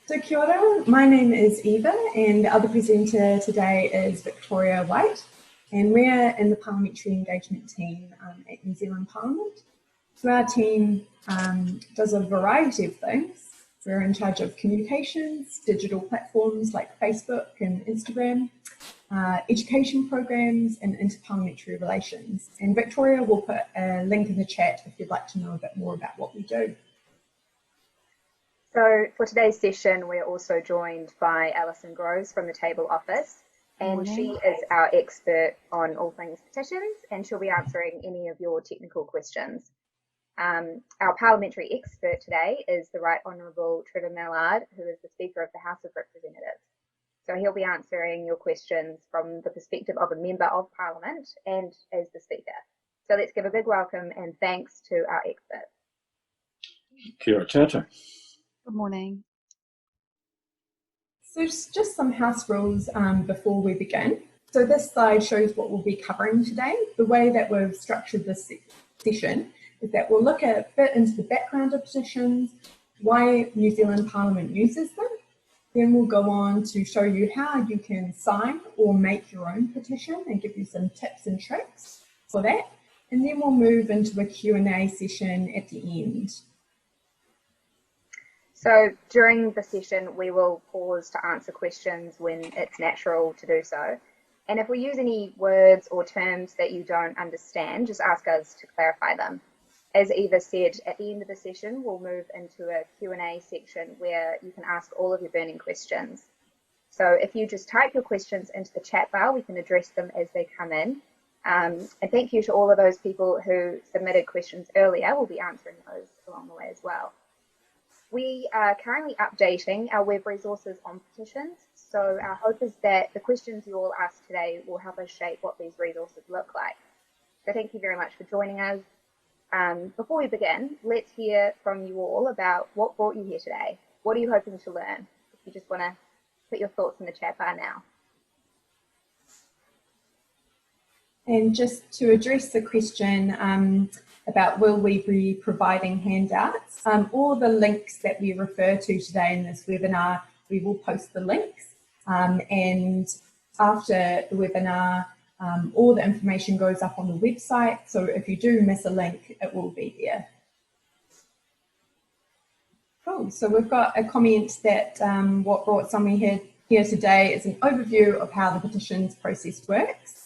So kia ora, my name is Eva and the other presenter today is Victoria White, and we're in the Parliamentary Engagement team at New Zealand Parliament. So our team does a variety of things. We're in charge of communications, digital platforms like Facebook and Instagram, education programs and interparliamentary relations. And Victoria will put a link in the chat if you'd like to know a bit more about what we do. So for today's session, we're also joined by Alyson from the Table Office, and she is our expert on all things petitions, and she'll be answering any of your technical questions. Our parliamentary expert today is the Right Honourable Trevor Mallard, who is the Speaker of the House of Representatives. So he'll be answering your questions from the perspective of a Member of Parliament and as the Speaker. So let's give a big welcome and thanks to our expert. Kia ora tātou. Good morning. So just some house rules before we begin. So this slide shows what we'll be covering today. The way that we've structured this session is that we'll look a bit into the background of petitions, why New Zealand Parliament uses them. Then we'll go on to show you how you can sign or make your own petition and give you some tips and tricks for that. And then we'll move into a Q&A session at the end. So during the session, we will pause to answer questions when it's natural to do so. And if we use any words or terms that you don't understand, just ask us to clarify them. As Eva said, at the end of the session, we'll move into a Q&A section where you can ask all of your burning questions. So if you just type your questions into the chat bar, we can address them as they come in. And thank you to all of those people who submitted questions earlier. We'll be answering those along the way as well. We are currently updating our web resources on petitions, so our hope is that the questions you all ask today will help us shape what these resources look like. So thank you very much for joining us. Before we begin, let's hear from you all about what brought you here today. What are you hoping to learn? If you just want to put your thoughts in the chat bar now. And just to address the question about will we be providing handouts, all the links that we refer to today in this webinar, we will post the links. And after the webinar, all the information goes up on the website. So if you do miss a link, it will be there. Cool, so we've got a comment that what brought someone here today is an overview of how the petitions process works.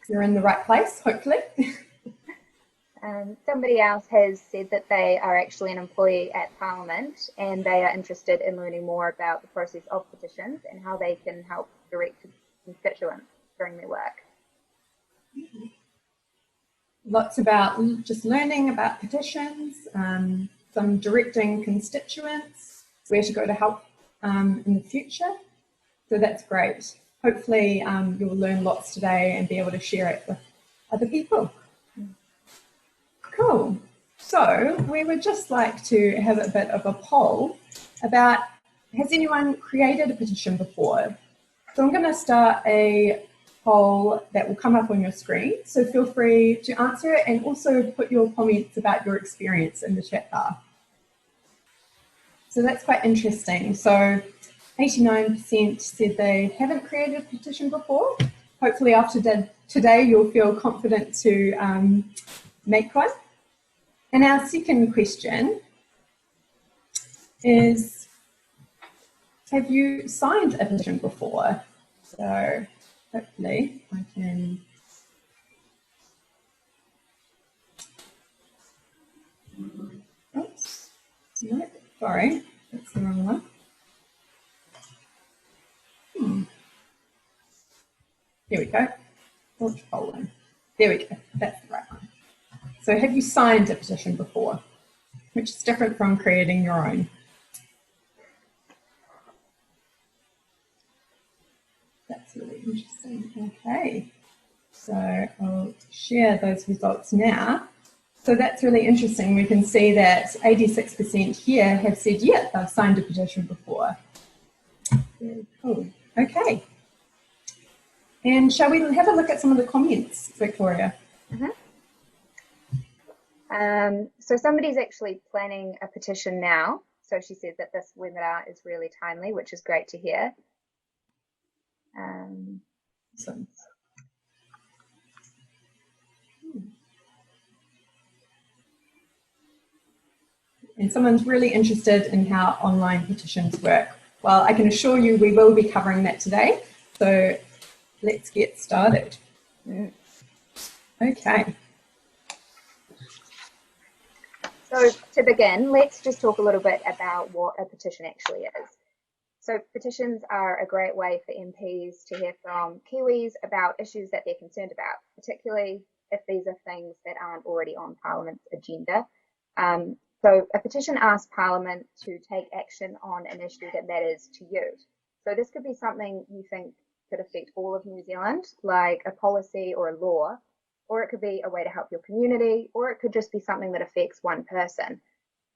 You're in the right place, hopefully. Somebody else has said that they are actually an employee at Parliament and they are interested in learning more about the process of petitions and how they can help direct constituents during their work. Lots about just learning about petitions, some directing constituents, where to go to help in the future. So that's great. Hopefully you'll learn lots today and be able to share it with other people. Cool. So we would just like to have a bit of a poll about, has anyone created a petition before? So I'm going to start a poll that will come up on your screen. So feel free to answer it and also put your comments about your experience in the chat bar. So that's quite interesting. So 89% said they haven't created a petition before. Hopefully after today you'll feel confident to make one. And our second question is, have you signed a petition before? So hopefully I can... Oops, no, sorry, that's the wrong one. There we go. Launch polling. There we go. That's the right one. So have you signed a petition before? Which is different from creating your own. That's really interesting. Okay. So I'll share those results now. So that's really interesting. We can see that 86% here have said, yeah, they've signed a petition before. Very cool. Okay. And shall we have a look at some of the comments, Victoria? So somebody's actually planning a petition now. so she says that this webinar is really timely, which is great to hear. Awesome. And someone's really interested in how online petitions work. Well, I can assure you we will be covering that today. So let's get started. Okay. So to begin, let's just talk a little bit about what a petition actually is. So petitions are a great way for MPs to hear from Kiwis about issues that they're concerned about, particularly if these are things that aren't already on Parliament's agenda. So a petition asks Parliament to take action on an issue that matters to you. So this could be something you think could affect all of New Zealand, like a policy or a law, or it could be a way to help your community, or it could just be something that affects one person.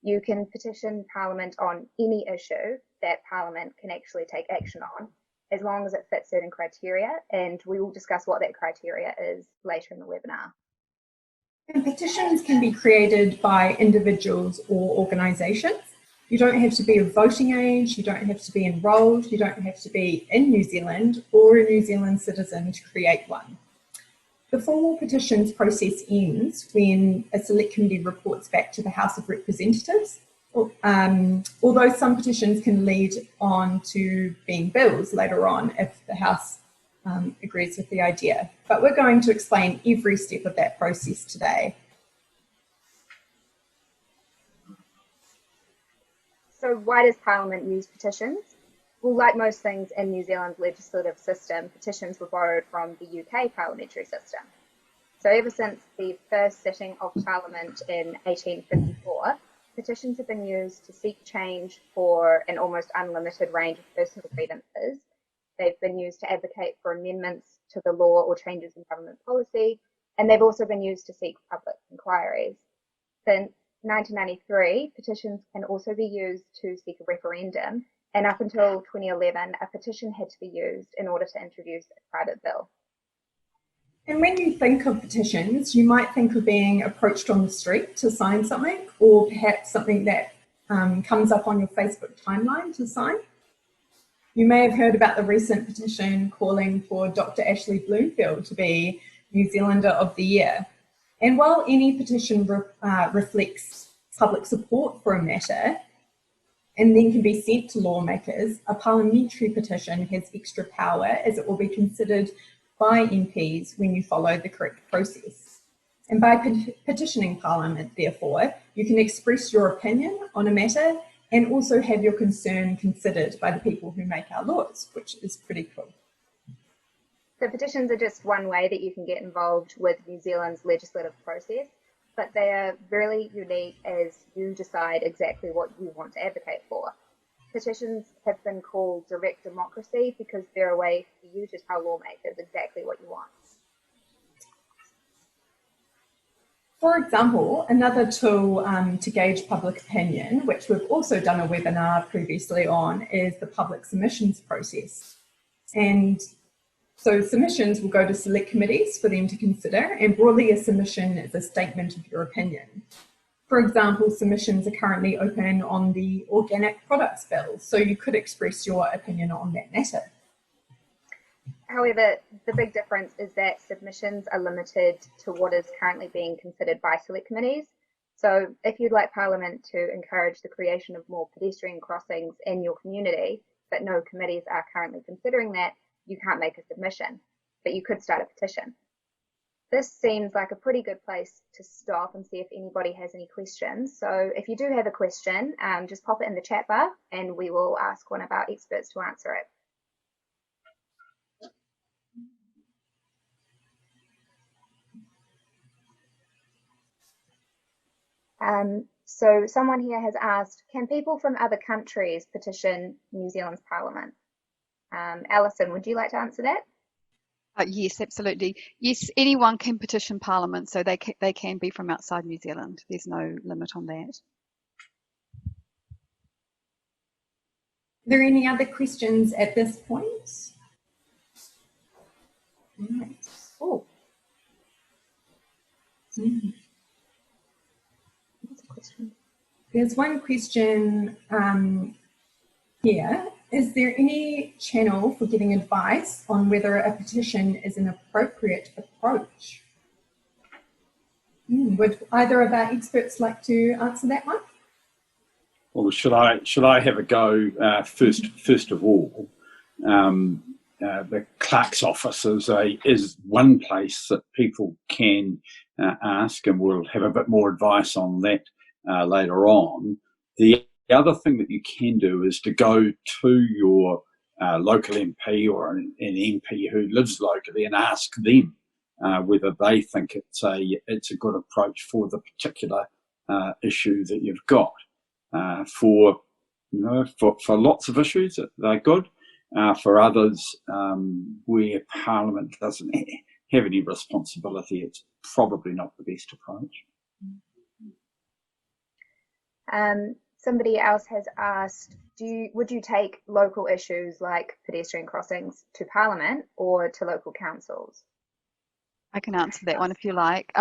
You can petition Parliament on any issue that Parliament can actually take action on, as long as it fits certain criteria, and we will discuss what that criteria is later in the webinar. And petitions can be created by individuals or organisations. You don't have to be of voting age, you don't have to be enrolled, you don't have to be in New Zealand or a New Zealand citizen to create one. The formal petitions process ends when a select committee reports back to the House of Representatives, although some petitions can lead on to being bills later on if the House agrees with the idea. But we're going to explain every step of that process today. So why does Parliament use petitions? Well, like most things in New Zealand's legislative system, petitions were borrowed from the UK parliamentary system. So ever since the first sitting of Parliament in 1854, petitions have been used to seek change for an almost unlimited range of personal grievances. They've been used to advocate for amendments to the law or changes in government policy, and they've also been used to seek public inquiries. Since 1993, petitions can also be used to seek a referendum, and up until 2011, a petition had to be used in order to introduce a private bill. And when you think of petitions, you might think of being approached on the street to sign something, or perhaps something that comes up on your Facebook timeline to sign. You may have heard about the recent petition calling for Dr. Ashley Bloomfield to be New Zealander of the Year. And while any petition reflects public support for a matter and then can be sent to lawmakers, a parliamentary petition has extra power as it will be considered by MPs when you follow the correct process. And by petitioning Parliament, therefore, you can express your opinion on a matter and also have your concern considered by the people who make our laws, which is pretty cool. So petitions are just one way that you can get involved with New Zealand's legislative process, but they are really unique as you decide exactly what you want to advocate for. Petitions have been called direct democracy because they're a way for you to tell lawmakers exactly what you want. For example, another tool to gauge public opinion, which we've also done a webinar previously on, is the public submissions process. And so submissions will go to select committees for them to consider, and broadly a submission is a statement of your opinion. For example, submissions are currently open on the Organic Products Bill, so you could express your opinion on that matter. However, the big difference is that submissions are limited to what is currently being considered by select committees. So if you'd like Parliament to encourage the creation of more pedestrian crossings in your community, but no committees are currently considering that, you can't make a submission, but you could start a petition. This seems like a pretty good place to stop and see if anybody has any questions. So if you do have a question, just pop it in the chat bar and we will ask one of our experts to answer it. So someone here has asked, can people from other countries petition New Zealand's Parliament? Alyson, would you like to answer that? Yes, absolutely. Yes, anyone can petition Parliament, so they can be from outside New Zealand. There's no limit on that. Are there any other questions at this point? Right. Oh. That's a question. There's one question here. Is there any channel for getting advice on whether a petition is an appropriate approach? Would either of our experts like to answer that one? Well, should I have a go first of all? The clerk's office is one place that people can ask, and we'll have a bit more advice on that later on. The other thing that you can do is to go to your local MP or an MP who lives locally and ask them whether they think it's a good approach for the particular issue that you've got. For lots of issues, they're good. For others, where Parliament doesn't have any responsibility, it's probably not the best approach. Somebody else has asked, would you take local issues like pedestrian crossings to Parliament or to local councils? I can answer that one if you like.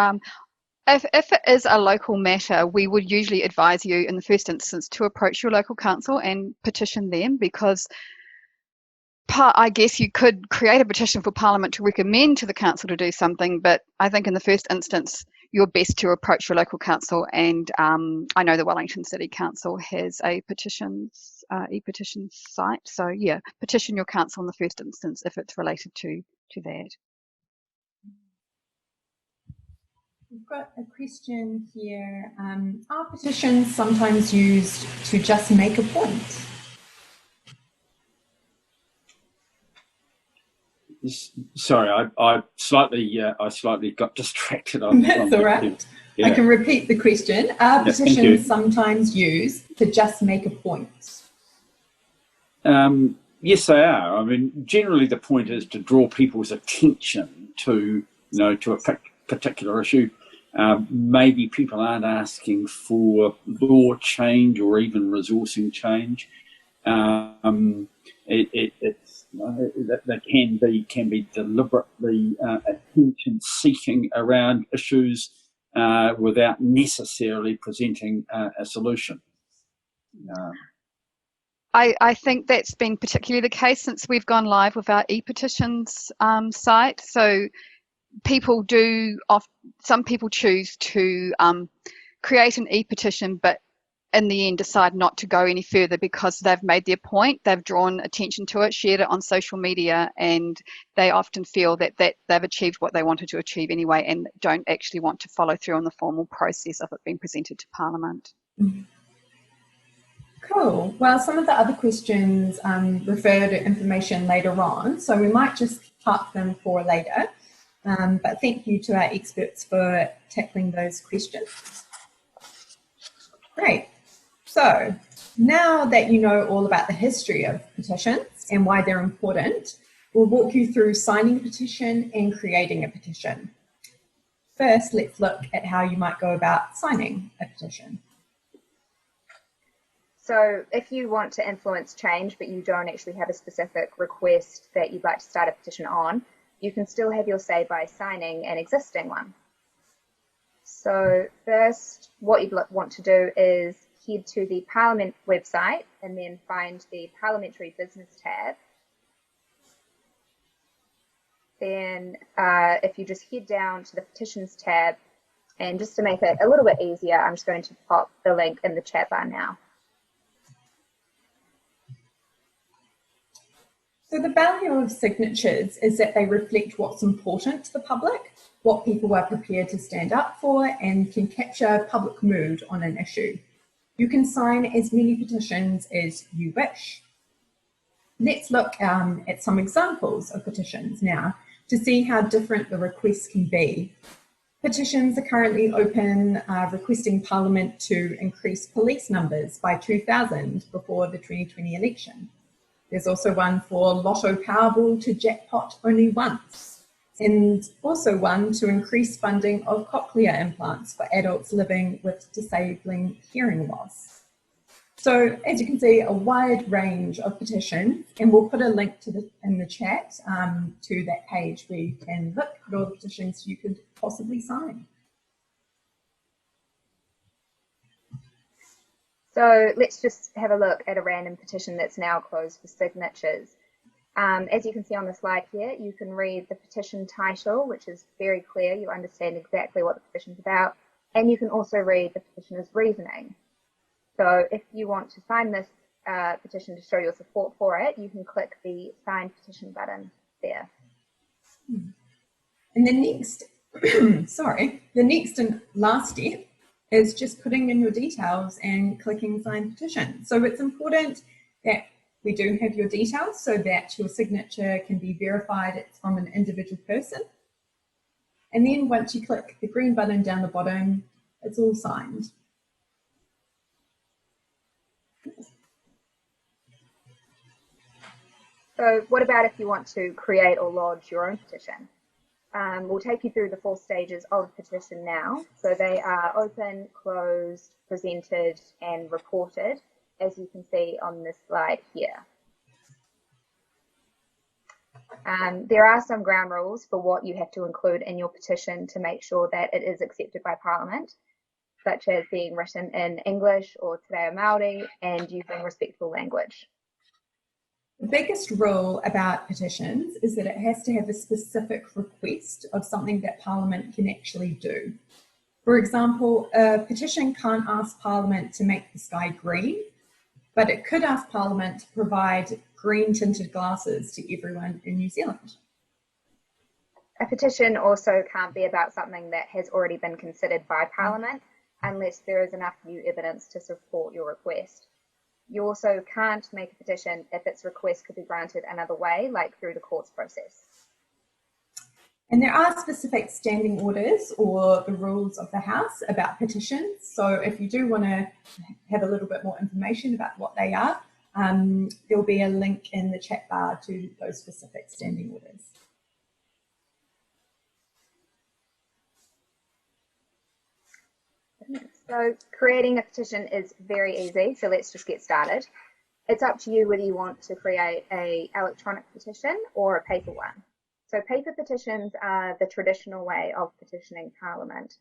If it is a local matter, we would usually advise you in the first instance to approach your local council and petition them, because I guess you could create a petition for Parliament to recommend to the council to do something, but I think in the first instance you're best to approach your local council, and I know the Wellington City Council has a petitions e-petition site, so yeah, petition your council in the first instance if it's related to that. We've got a question here. Are petitions sometimes used to just make a point? Sorry, I slightly got distracted. That's all right. Yeah. I can repeat the question. Are petitions sometimes used to just make a point? Yes, they are. I mean, generally the point is to draw people's attention to a particular issue. Maybe people aren't asking for law change or even resourcing change. That can be deliberately attention-seeking around issues without necessarily presenting a solution. I think that's been particularly the case since we've gone live with our e-petitions site. So some people choose to create an e-petition, but in the end decide not to go any further because they've made their point, they've drawn attention to it, shared it on social media, and they often feel that they've achieved what they wanted to achieve anyway and don't actually want to follow through on the formal process of it being presented to Parliament. Cool. Well, some of the other questions refer to information later on, so we might just park them for later. But thank you to our experts for tackling those questions. Great. So now that you know all about the history of petitions and why they're important, we'll walk you through signing a petition and creating a petition. First, let's look at how you might go about signing a petition. So if you want to influence change, but you don't actually have a specific request that you'd like to start a petition on, you can still have your say by signing an existing one. So first, what you'd want to do is head to the Parliament website and then find the Parliamentary Business tab. Then if you just head down to the Petitions tab, and just to make it a little bit easier, I'm just going to pop the link in the chat bar now. So the value of signatures is that they reflect what's important to the public, what people are prepared to stand up for, and can capture public mood on an issue. You can sign as many petitions as you wish. Let's look at some examples of petitions now to see how different the requests can be. Petitions are currently open requesting Parliament to increase police numbers by 2,000 before the 2020 election. There's also one for Lotto Powerball to jackpot only once, and also one to increase funding of cochlear implants for adults living with disabling hearing loss. So as you can see, a wide range of petitions, and we'll put a link to in the chat to that page where you can look at all the petitions you could possibly sign. So let's just have a look at a random petition that's now closed for signatures. As you can see on the slide here, you can read the petition title, which is very clear. You understand exactly what the petition is about. And you can also read the petitioner's reasoning. So if you want to sign this petition to show your support for it, you can click the sign petition button there. And the next, the next and last step is just putting in your details and clicking sign petition. So it's important that we do have your details so that your signature can be verified it's from an individual person. And then once you click the green button down the bottom, it's all signed. So what about if you want to create or lodge your own petition? We'll take you through the 4 stages of petition now. So they are open, closed, presented, and reported, as you can see on this slide here. There are some ground rules for what you have to include in your petition to make sure that it is accepted by Parliament, such as being written in English or Te Reo Māori and using respectful language. The biggest rule about petitions is that it has to have a specific request of something that Parliament can actually do. For example, a petition can't ask Parliament to make the sky green, but it could ask Parliament to provide green tinted glasses to everyone in New Zealand. A petition also can't be about something that has already been considered by Parliament unless there is enough new evidence to support your request. You also can't make a petition if its request could be granted another way, like through the courts process. And there are specific standing orders or the rules of the House about petitions. So if you do want to have a little bit more information about what they are, there'll be a link in the chat bar to those specific standing orders. So creating a petition is very easy, so let's just get started. It's up to you whether you want to create an electronic petition or a paper one. So paper petitions are the traditional way of petitioning Parliament.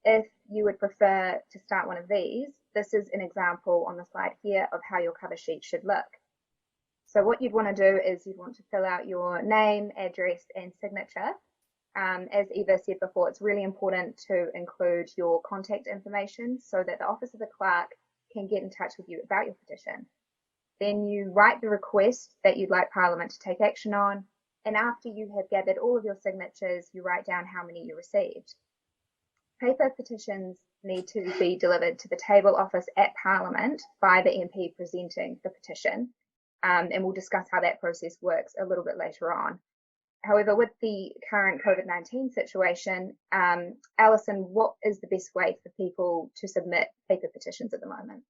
If you would prefer to start one of these, this is an example on the slide here of how your cover sheet should look. So what you'd want to do is you'd want to fill out your name, address and signature. As Eva said before, it's really important to include your contact information so that the Office of the Clerk can get in touch with you about your petition. Then you write the request that you'd like Parliament to take action on, and after you have gathered all of your signatures, you write down how many you received. Paper petitions need to be delivered to the table office at Parliament by the MP presenting the petition, and we'll discuss how that process works a little bit later on. However, with the current COVID-19 situation, Alyson, what is the best way for people to submit paper petitions at the moment?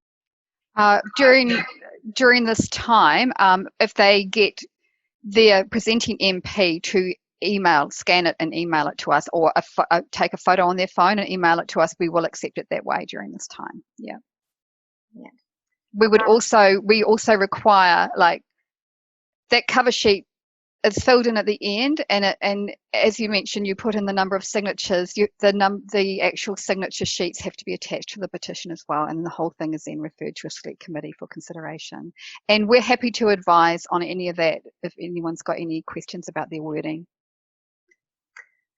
During this time, if they get their presenting MP to scan it and email it to us, or take a photo on their phone and email it to us, we will accept it that way during this time. Yeah. We also require, like, that cover sheet is filled in at the end, and as you mentioned, you put in the number of signatures. The actual signature sheets have to be attached to the petition as well, and the whole thing is then referred to a select committee for consideration. And we're happy to advise on any of that if anyone's got any questions about their wording.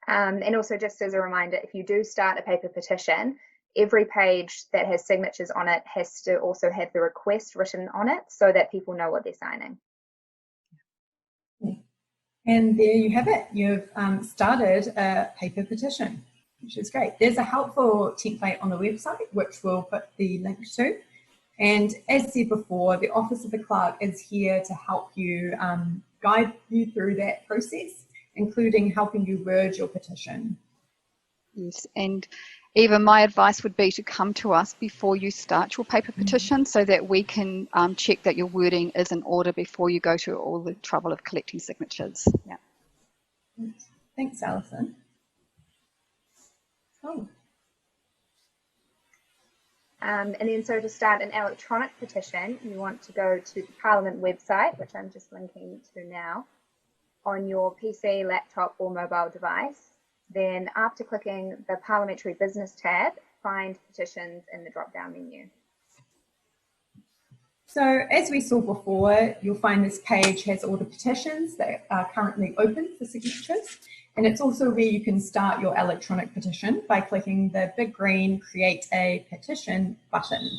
And also, just as a reminder, if you do start a paper petition, every page that has signatures on it has to also have the request written on it so that people know what they're signing. And there you have it. You've started a paper petition, which is great. There's a helpful template on the website, which we'll put the link to. And as said before, the Office of the Clerk is here to help you, guide you through that process, including helping you word your petition. Yes, and Eva, my advice would be to come to us before you start your paper petition so that we can check that your wording is in order before you go to all the trouble of collecting signatures. Yeah. Thanks, Alyson. Oh. And then so to start an electronic petition, you want to go to the Parliament website, which I'm just linking to now, on your PC, laptop or mobile device. Then after clicking the Parliamentary Business tab, find Petitions in the drop-down menu. So as we saw before, you'll find this page has all the petitions that are currently open for signatures. And it's also where you can start your electronic petition by clicking the big green Create a Petition button.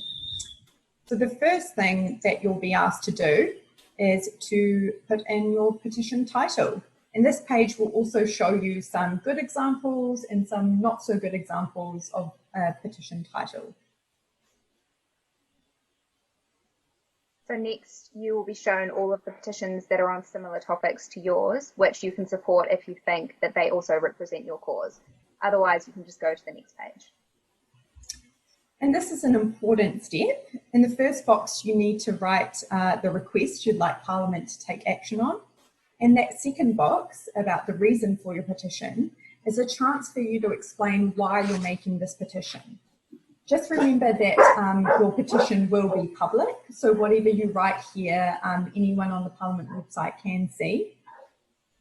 So the first thing that you'll be asked to do is to put in your petition title. And this page will also show you some good examples and some not so good examples of a petition title. So next, you will be shown all of the petitions that are on similar topics to yours, which you can support if you think that they also represent your cause. Otherwise, you can just go to the next page. And this is an important step. In the first box, you need to write the request you'd like Parliament to take action on. And that second box about the reason for your petition is a chance for you to explain why you're making this petition. Just remember that your petition will be public, so whatever you write here, anyone on the Parliament website can see.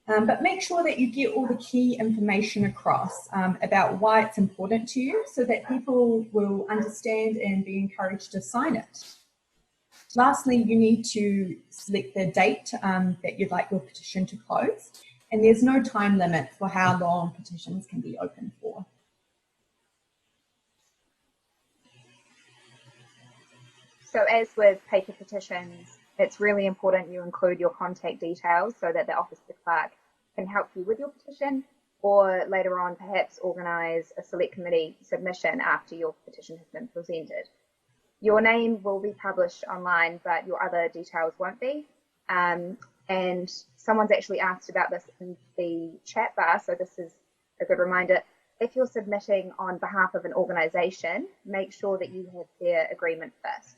But make sure that you get all the key information across about why it's important to you so that people will understand and be encouraged to sign it. Lastly, you need to select the date that you'd like your petition to close, and there's no time limit for how long petitions can be open for. So as with paper petitions, it's really important you include your contact details so that the Office of the Clerk can help you with your petition, or later on perhaps organise a select committee submission after your petition has been presented. Your name will be published online, but your other details won't be. And someone's actually asked about this in the chat bar, so this is a good reminder. If you're submitting on behalf of an organisation, make sure that you have their agreement first.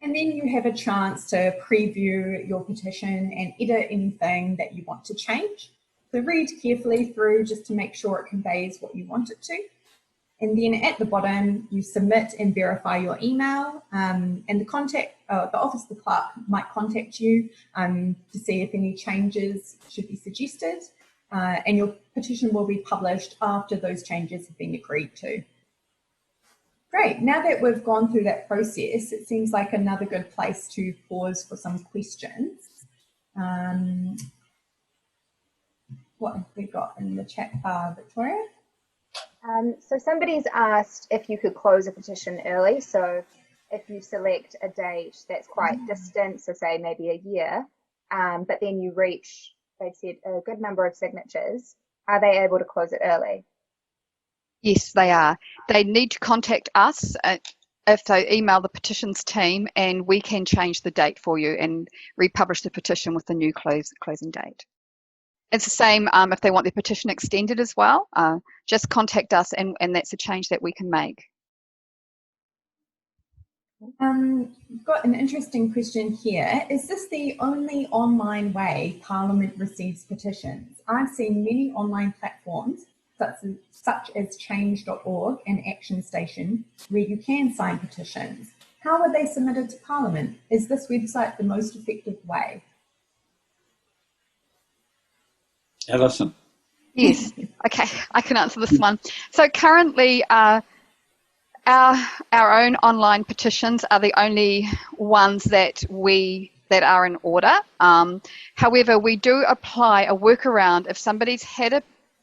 And then you have a chance to preview your petition and edit anything that you want to change. So read carefully through just to make sure it conveys what you want it to. And then at the bottom, you submit and verify your email, and the Office of the Clerk might contact you to see if any changes should be suggested, and your petition will be published after those changes have been agreed to. Great, now that we've gone through that process, it seems like another good place to pause for some questions. What have we got in the chat bar, Victoria? So somebody's asked if you could close a petition early. So if you select a date that's quite distant, so say maybe a year, but then you reach, they've said, a good number of signatures, are they able to close it early? Yes, they are. They need to contact us if they email the petitions team, and we can change the date for you and republish the petition with the new closing date. It's the same if they want their petition extended as well. Just contact us, and that's a change that we can make. We've got an interesting question here. Is this the only online way Parliament receives petitions? I've seen many online platforms, such as change.org and Action Station, where you can sign petitions. How are they submitted to Parliament? Is this website the most effective way? Alyson. Yes, okay, I can answer this one. So currently, our own online petitions are the only ones that are in order. However, we do apply a workaround if somebody's had a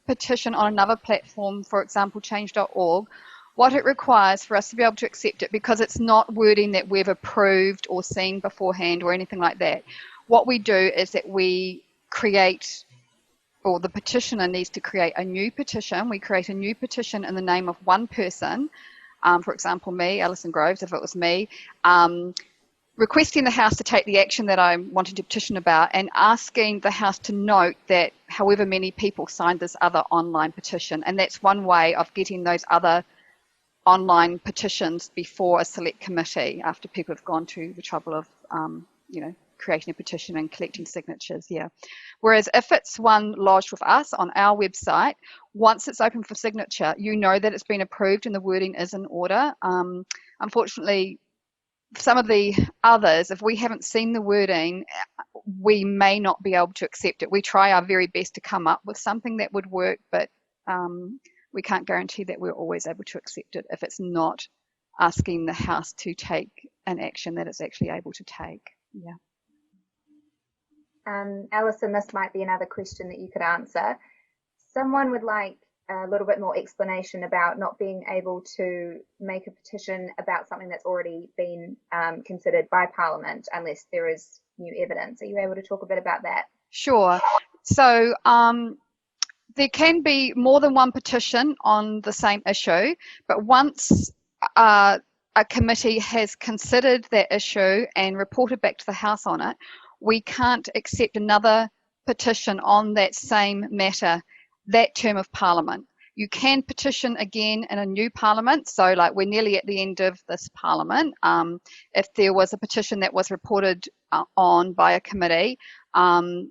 petition on another platform, for example, change.org. What it requires for us to be able to accept it, because it's not wording that we've approved or seen beforehand or anything like that. What we do is that we create, or the petitioner needs to create a new petition. We create a new petition in the name of one person, for example, me, Alyson Groves, if it was me, requesting the House to take the action that I'm wanting to petition about, and asking the House to note that however many people signed this other online petition. And that's one way of getting those other online petitions before a select committee, after people have gone to the trouble of, creating a petition and collecting signatures, yeah. Whereas if it's one lodged with us on our website, once it's open for signature, you know that it's been approved and the wording is in order. Unfortunately, some of the others, if we haven't seen the wording, we may not be able to accept it. We try our very best to come up with something that would work, but we can't guarantee that we're always able to accept it if it's not asking the House to take an action that it's actually able to take. Yeah. Alyson, this might be another question that you could answer. Someone would like a little bit more explanation about not being able to make a petition about something that's already been considered by Parliament unless there is new evidence. Are you able to talk a bit about that? Sure. So there can be more than one petition on the same issue, but once a committee has considered that issue and reported back to the House on it, we can't accept another petition on that same matter that term of Parliament. You can petition again in a new Parliament, so like we're nearly at the end of this Parliament. If there was a petition that was reported on by a committee, and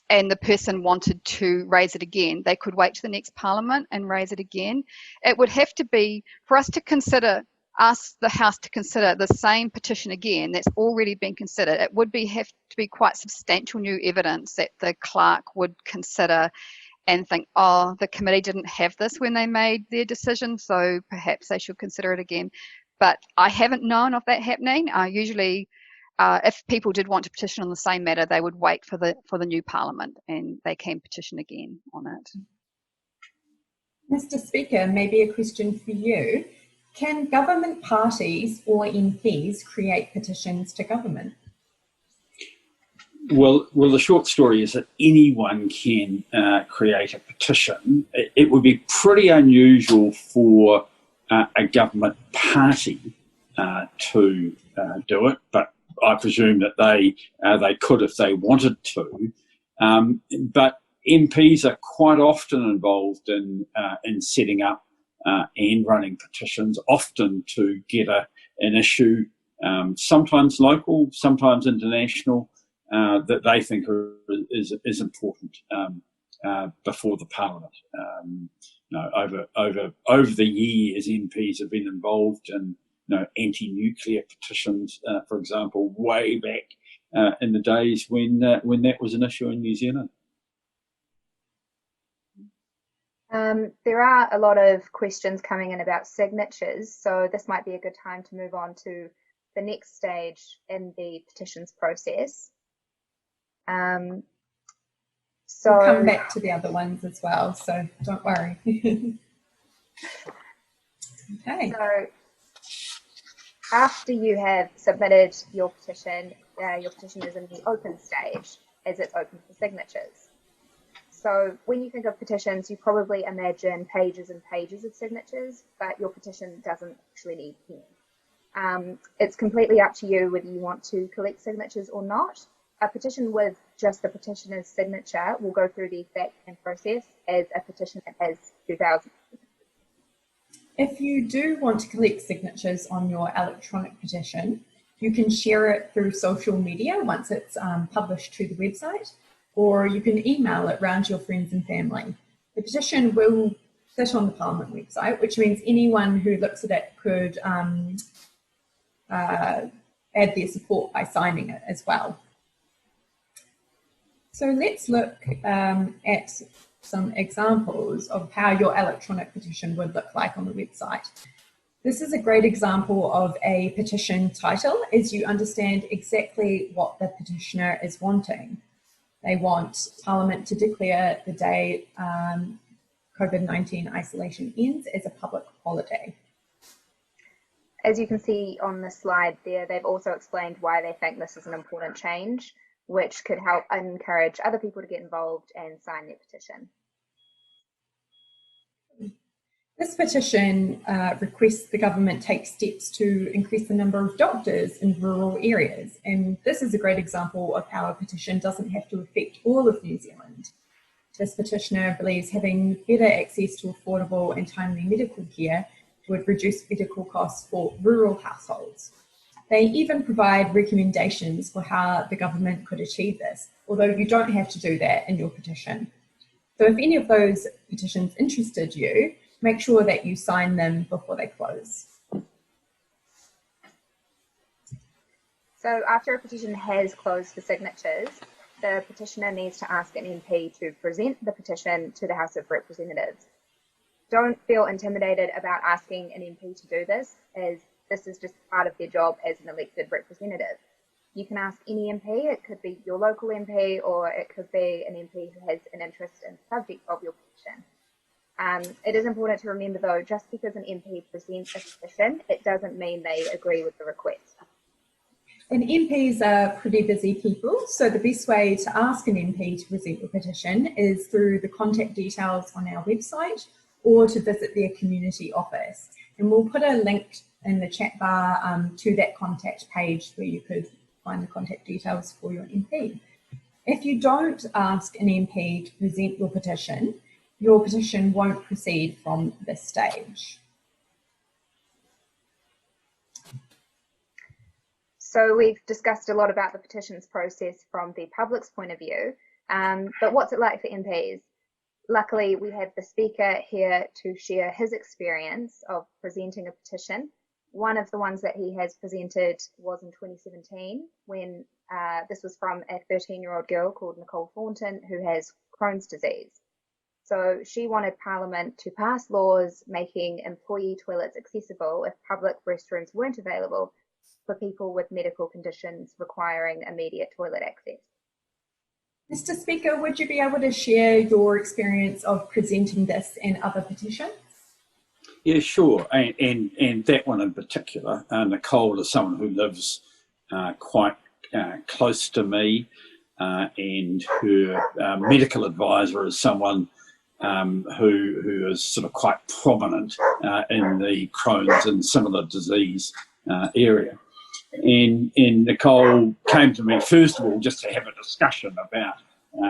the person wanted to raise it again, they could wait to the next Parliament and raise it again. It would have to be, for us to consider, ask the House to consider the same petition again that's already been considered, it would have to be quite substantial new evidence that the clerk would consider and think, oh, the committee didn't have this when they made their decision, so perhaps they should consider it again. But I haven't known of that happening. Usually, if people did want to petition on the same matter, they would wait for the new Parliament and they can petition again on it. Mr. Speaker, maybe a question for you. Can government parties or MPs create petitions to government? Well, the short story is that anyone can create a petition. It would be pretty unusual for a government party to do it, but I presume that they could if they wanted to. But MPs are quite often involved in setting up and running petitions, often to get an issue, sometimes local, sometimes international, that they think is important before the Parliament. Over the years, MPs have been involved in anti-nuclear petitions, for example, way back in the days when that was an issue in New Zealand. There are a lot of questions coming in about signatures, so this might be a good time to move on to the next stage in the petitions process. So we'll come back to the other ones as well, so don't worry. Okay. So after you have submitted your petition is in the open stage, as it's open for signatures. So when you think of petitions, you probably imagine pages and pages of signatures, but your petition doesn't actually need pen. It's completely up to you whether you want to collect signatures or not. A petition with just the petitioner's signature will go through the exact same process as a petition that has 2,000. If you do want to collect signatures on your electronic petition, you can share it through social media once it's published to the website, or you can email it round to your friends and family. The petition will sit on the Parliament website, which means anyone who looks at it could add their support by signing it as well. So let's look at some examples of how your electronic petition would look like on the website. This is a great example of a petition title, as you understand exactly what the petitioner is wanting. They want Parliament to declare the day COVID-19 isolation ends as a public holiday. As you can see on the slide there, they've also explained why they think this is an important change, which could help encourage other people to get involved and sign their petition. This petition requests the government take steps to increase the number of doctors in rural areas. And this is a great example of how a petition doesn't have to affect all of New Zealand. This petitioner believes having better access to affordable and timely medical care would reduce medical costs for rural households. They even provide recommendations for how the government could achieve this, although you don't have to do that in your petition. So if any of those petitions interested you, make sure that you sign them before they close. So after a petition has closed for signatures, the petitioner needs to ask an MP to present the petition to the House of Representatives. Don't feel intimidated about asking an MP to do this, as this is just part of their job as an elected representative. You can ask any MP, it could be your local MP, or it could be an MP who has an interest in the subject of your petition. It is important to remember though, just because an MP presents a petition, it doesn't mean they agree with the request. And MPs are pretty busy people, so the best way to ask an MP to present your petition is through the contact details on our website or to visit their community office. And we'll put a link in the chat bar to that contact page where you could find the contact details for your MP. If you don't ask an MP to present your petition won't proceed from this stage. So we've discussed a lot about the petitions process from the public's point of view, but what's it like for MPs? Luckily, we have the speaker here to share his experience of presenting a petition. One of the ones that he has presented was in 2017 when this was from a 13-year-old girl called Nicole Thornton who has Crohn's disease. So she wanted Parliament to pass laws making employee toilets accessible if public restrooms weren't available for people with medical conditions requiring immediate toilet access. Mr. Speaker, would you be able to share your experience of presenting this and other petitions? Yeah, sure. And that one in particular, Nicole is someone who lives quite close to me, and her medical advisor is someone who is sort of quite prominent in the Crohn's and similar disease area. And Nicole came to me, first of all, just to have a discussion about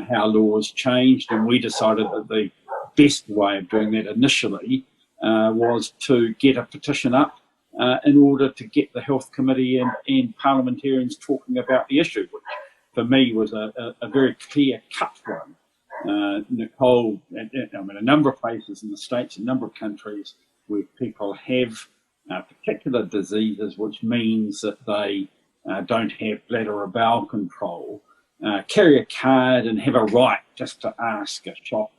how laws changed, and we decided that the best way of doing that initially was to get a petition up in order to get the Health Committee and parliamentarians talking about the issue, which for me was a very clear-cut one. Nicole, a number of places in the States, a number of countries where people have particular diseases, which means that they don't have bladder or bowel control, carry a card and have a right just to ask a shop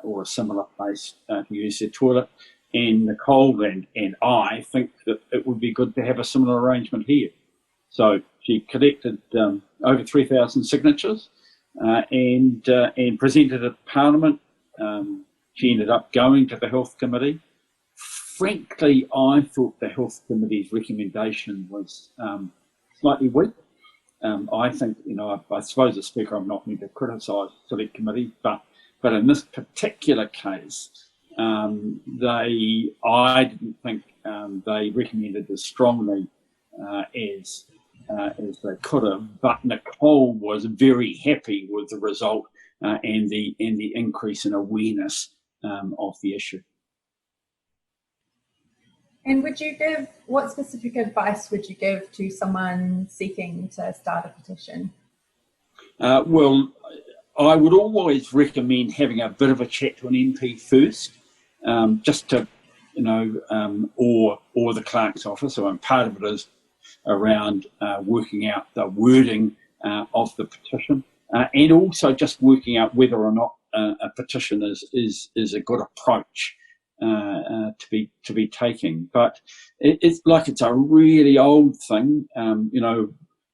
or a similar place to use their toilet. And Nicole and I think that it would be good to have a similar arrangement here. So she collected over 3,000 signatures and presented at Parliament. She ended up going to the Health Committee. Frankly, I thought the Health Committee's recommendation was slightly weak. I think, I suppose as Speaker I'm not meant to criticise the Select Committee, but in this particular case, I didn't think they recommended as strongly as they could have. But Nicole was very happy with the result and the increase in awareness of the issue. And what specific advice would you give to someone seeking to start a petition? Well, I would always recommend having a bit of a chat to an MP first, just to, or the clerk's office. So part of it is around working out the wording of the petition, and also just working out whether or not a petition is a good approach to be taking. But it's a really old thing,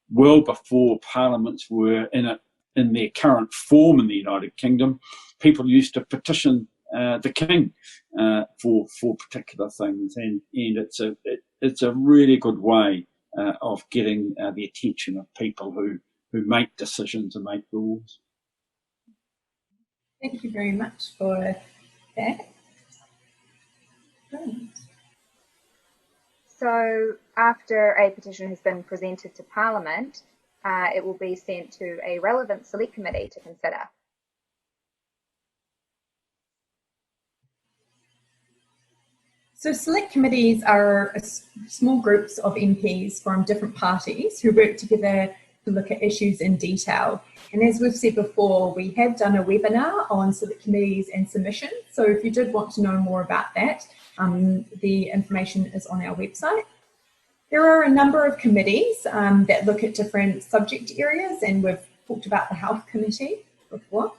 well before parliaments were in their current form in the United Kingdom. People used to petition the King for particular things, and it's a really good way of getting the attention of people who make decisions and make rules. Thank you very much for that. Great. So after a petition has been presented to Parliament, it will be sent to a relevant Select Committee to consider. So Select Committees are small groups of MPs from different parties who work together to look at issues in detail. And as we've said before, we have done a webinar on Select Committees and submissions. So if you did want to know more about that, the information is on our website. There are a number of committees that look at different subject areas, and we've talked about the Health Committee before.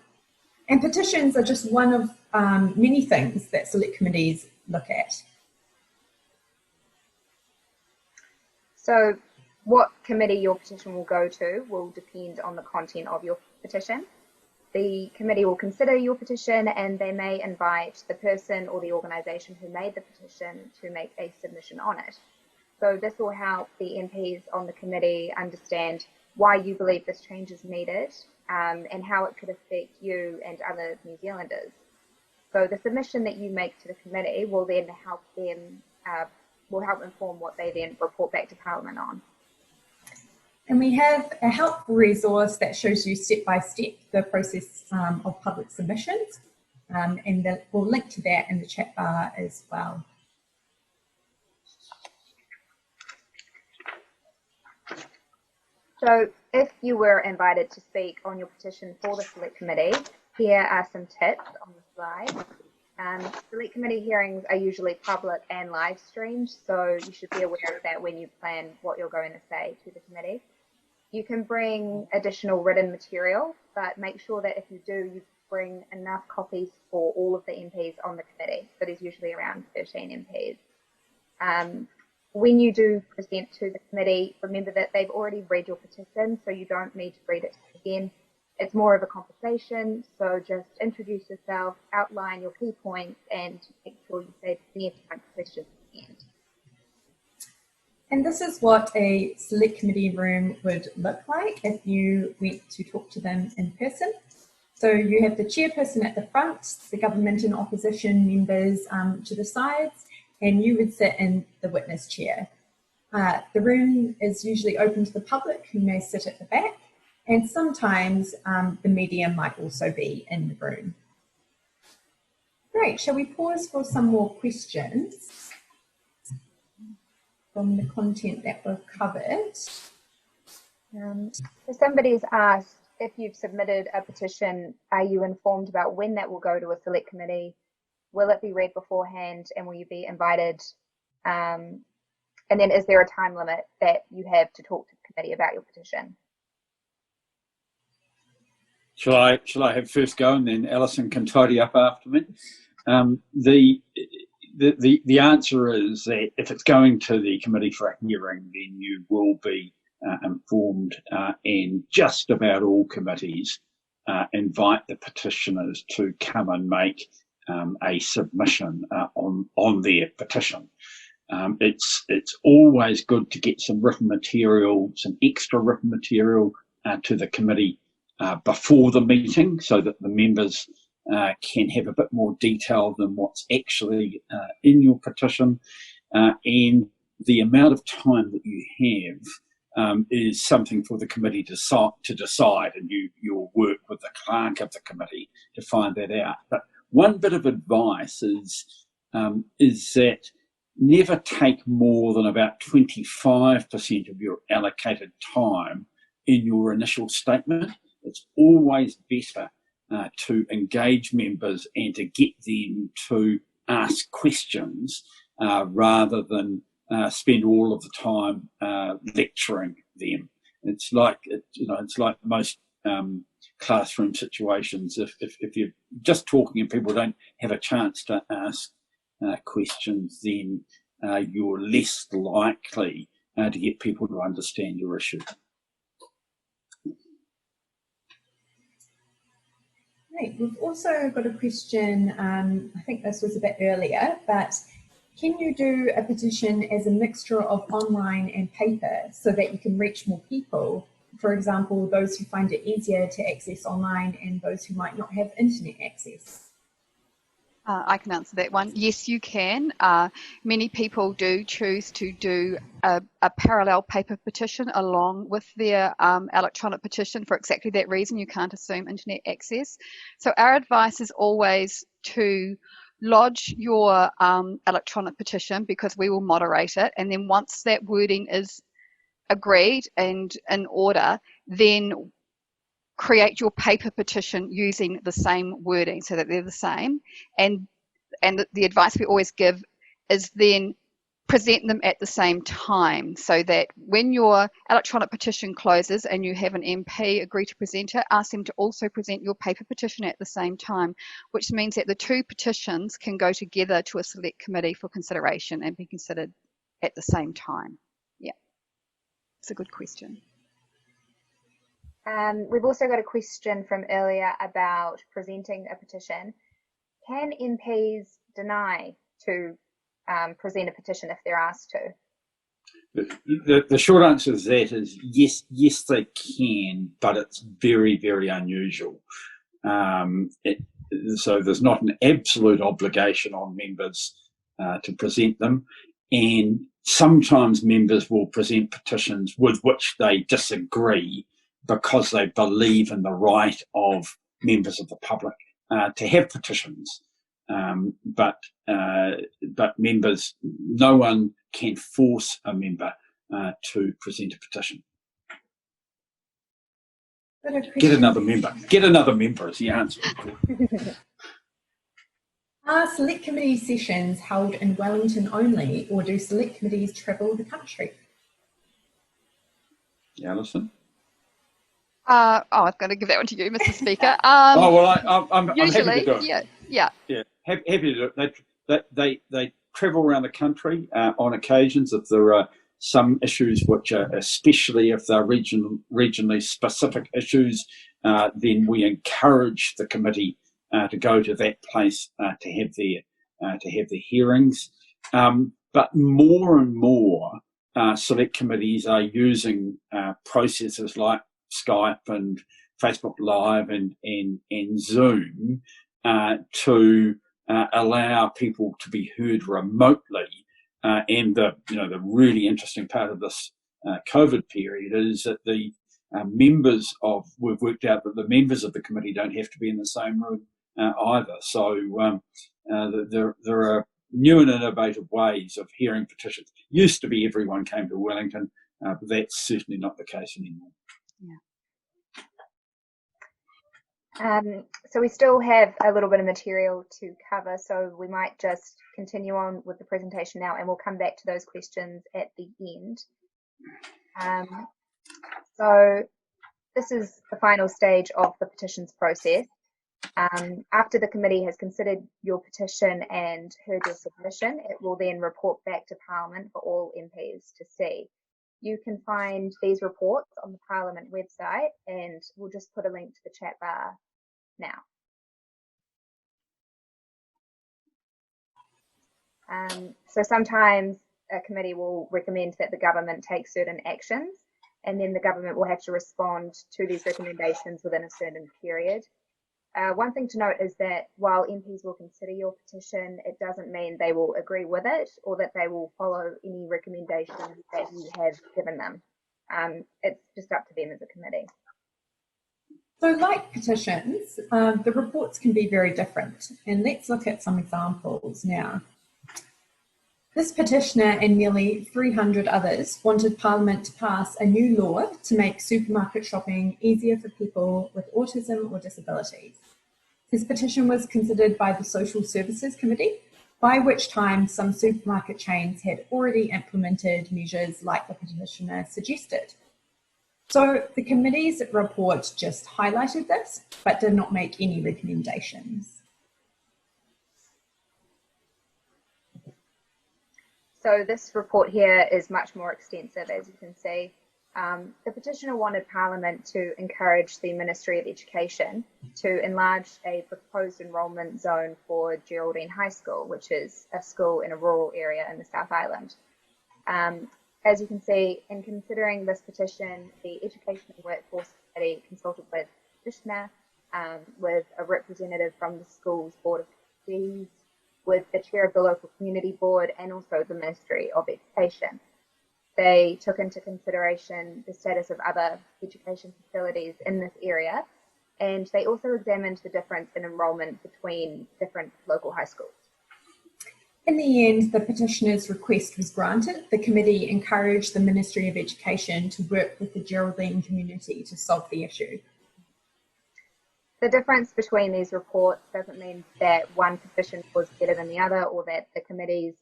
And petitions are just one of many things that Select Committees look at. So what committee your petition will go to will depend on the content of your petition. The committee will consider your petition and they may invite the person or the organisation who made the petition to make a submission on it. So this will help the MPs on the committee understand why you believe this change is needed and how it could affect you and other New Zealanders. So the submission that you make to the committee will then help them, will help inform what they then report back to Parliament on. And we have a helpful resource that shows you step by step the process of public submissions, and we'll link to that in the chat bar as well. So if you were invited to speak on your petition for the Select Committee, here are some tips on the slide. Select Committee hearings are usually public and live streamed, so you should be aware of that when you plan what you're going to say to the committee. You can bring additional written material, but make sure that if you do, you bring enough copies for all of the MPs on the committee. So there's usually around 13 MPs. When you do present to the committee, remember that they've already read your petition, so you don't need to read it again. It's more of a conversation, so just introduce yourself, outline your key points, and make sure you say plenty of time for questions at the end. And this is what a Select Committee room would look like if you went to talk to them in person. So you have the chairperson at the front, the government and opposition members to the sides, and you would sit in the witness chair. The room is usually open to the public who may sit at the back, and sometimes the media might also be in the room. Great, shall we pause for some more questions from the content that we've covered? So somebody's asked, if you've submitted a petition, are you informed about when that will go to a Select Committee? Will it be read beforehand and will you be invited? And then is there a time limit that you have to talk to the committee about your petition? Shall I have first go and then Alyson can tidy up after me? The answer is that if it's going to the committee for a hearing, then you will be informed, and just about all committees invite the petitioners to come and make a submission on their petition. It's always good to get some written material, some extra written material to the committee before the meeting, so that the members can have a bit more detail than what's actually in your petition, and the amount of time that you have is something for the committee to decide, and you'll work with the clerk of the committee to find that out. But one bit of advice is that never take more than about 25% of your allocated time in your initial statement. It's always better to engage members and to get them to ask questions rather than spend all of the time lecturing them. It's like most classroom situations. If you're just talking and people don't have a chance to ask questions, then you're less likely to get people to understand your issue. Great. We've also got a question, I think this was a bit earlier, but can you do a petition as a mixture of online and paper so that you can reach more people? For example, those who find it easier to access online and those who might not have internet access. I can answer that one. Yes, you can. Many people do choose to do a parallel paper petition along with their electronic petition for exactly that reason. You can't assume internet access. So our advice is always to lodge your electronic petition, because we will moderate it, and then once that wording is agreed and in order, then create your paper petition using the same wording so that they're the same. And the advice we always give is then present them at the same time, so that when your electronic petition closes and you have an MP agree to present it, ask them to also present your paper petition at the same time, which means that the two petitions can go together to a Select Committee for consideration and be considered at the same time. Yeah. It's a good question. We've also got a question from earlier about presenting a petition. Can MPs deny to present a petition if they're asked to? The short answer to that is yes, they can, but it's very, very unusual. So there's not an absolute obligation on members to present them, and sometimes members will present petitions with which they disagree because they believe in the right of members of the public to have petitions. But members, no one can force a member to present a petition. Get another member. Get another member is the answer. Are select committee sessions held in Wellington only, or do select committees travel the country? Alyson? I'm going to give that one to you, Mr. Speaker. I'm usually, happy to do it. Yeah. Happy to do it. They travel around the country on occasions if there are some issues which are, especially if they're regionally specific issues, then we encourage the committee to go to that place to have their hearings. But more and more select committees are using processes like Skype and Facebook Live and Zoom to allow people to be heard remotely. And the really interesting part of this COVID period is that we've worked out that the members of the committee don't have to be in the same room either. So there are new and innovative ways of hearing petitions. Used to be everyone came to Wellington, but that's certainly not the case anymore. So we still have a little bit of material to cover, so we might just continue on with the presentation now, and we'll come back to those questions at the end. So this is the final stage of the petitions process. After the committee has considered your petition and heard your submission, it will then report back to Parliament for all MPs to see. You can find these reports on the Parliament website, and we'll just put a link to the chat bar now. So sometimes a committee will recommend that the government take certain actions, and then the government will have to respond to these recommendations within a certain period. One thing to note is that while MPs will consider your petition, it doesn't mean they will agree with it or that they will follow any recommendations that you have given them. It's just up to them as a committee. So like petitions, the reports can be very different, and let's look at some examples now. This petitioner and nearly 300 others wanted Parliament to pass a new law to make supermarket shopping easier for people with autism or disabilities. His petition was considered by the Social Services Committee, by which time some supermarket chains had already implemented measures like the petitioner suggested. So the committee's report just highlighted this, but did not make any recommendations. So this report here is much more extensive, as you can see. The petitioner wanted Parliament to encourage the Ministry of Education to enlarge a proposed enrolment zone for Geraldine High School, which is a school in a rural area in the South Island. As you can see, in considering this petition, the Education and Workforce Committee consulted with the petitioner, with a representative from the school's Board of Trustees, with the chair of the local community board, and also the Ministry of Education. They took into consideration the status of other education facilities in this area, and they also examined the difference in enrolment between different local high schools. In the end, the petitioner's request was granted. The committee encouraged the Ministry of Education to work with the Geraldine community to solve the issue. The difference between these reports doesn't mean that one petition was better than the other or that the committees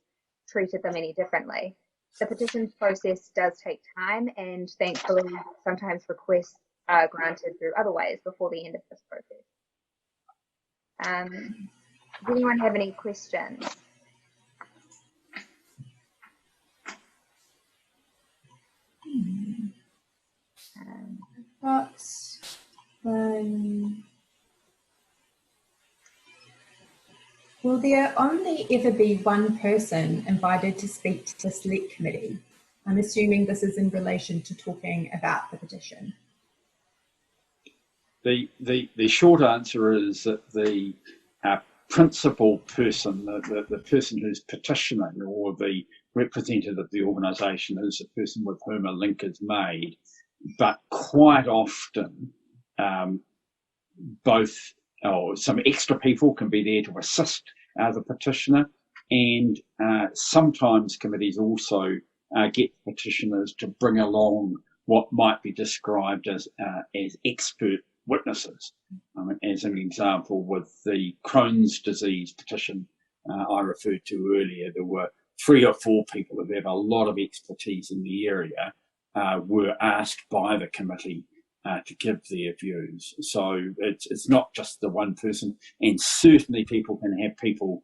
treated them any differently. The petitions process does take time, and thankfully sometimes requests are granted through other ways before the end of this process. Does anyone have any questions? got will there only ever be one person invited to speak to the select committee? I'm assuming this is in relation to talking about the petition. The short answer is that the principal person, the person who's petitioning, or the representative of the organisation, is the person with whom a link is made. But quite often, some extra people can be there to assist the petitioner, and sometimes committees also get petitioners to bring along what might be described as expert witnesses. As an example, with the Crohn's disease petition I referred to earlier, there were 3 or 4 people who have a lot of expertise in the area were asked by the committee to give their views. So it's not just the one person, and certainly people can have people,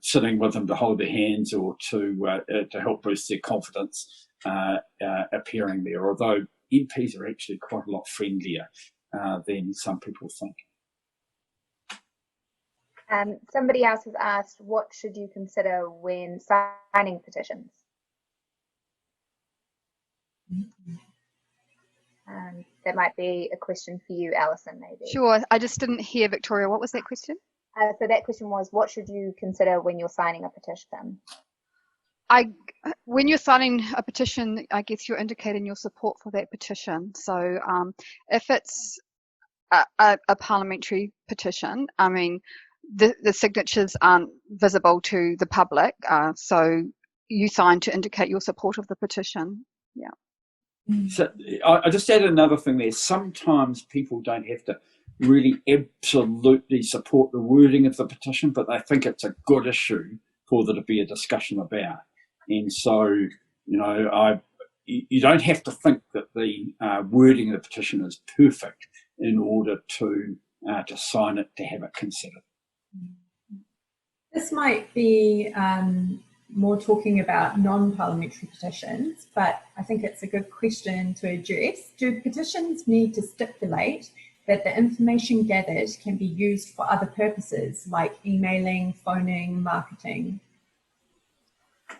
sitting with them to hold their hands or to help boost their confidence appearing there. Although MPs are actually quite a lot friendlier than some people think. Somebody else has asked, what should you consider when signing petitions? That might be a question for you, Alyson, maybe. Sure, I just didn't hear, Victoria. What was that question? So that question was, what should you consider when you're signing a petition? When you're signing a petition, I guess you're indicating your support for that petition. So if it's a parliamentary petition, I mean, the signatures aren't visible to the public, so you sign to indicate your support of the petition. Yeah. So I just add another thing there. Sometimes people don't have to really absolutely support the wording of the petition, but they think it's a good issue for there to be a discussion about. And so, you don't have to think that the wording of the petition is perfect in order to sign it, to have it considered. This might be more talking about non-parliamentary petitions, but I think it's a good question to address. Do petitions need to stipulate that the information gathered can be used for other purposes, like emailing, phoning, marketing?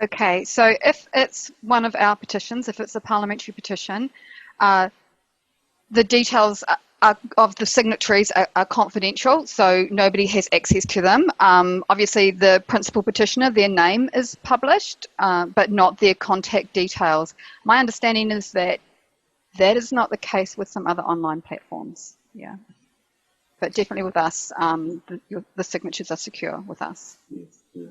Okay, so if it's one of our petitions, if it's a parliamentary petition, the details of the signatories are confidential, so nobody has access to them. Obviously, the principal petitioner, their name is published, but not their contact details. My understanding is that that is not the case with some other online platforms. Yeah, but definitely with us, the signatures are secure with us. Yes, yeah.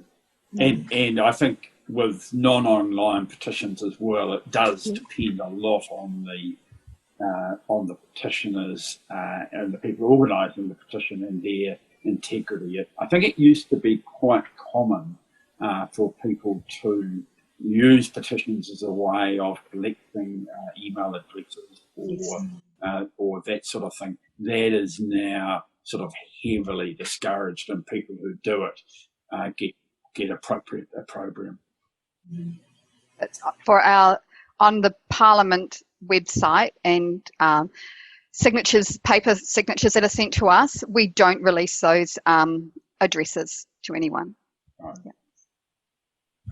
And I think with non-online petitions as well, it does depend a lot on the petitioners and the people organising the petition and their integrity. I think it used to be quite common for people to use petitions as a way of collecting email addresses or that sort of thing. That is now sort of heavily discouraged, and people who do it get appropriate opprobrium. It's on the Parliament website, and paper signatures that are sent to us, we don't release those addresses to anyone. Right. Yeah.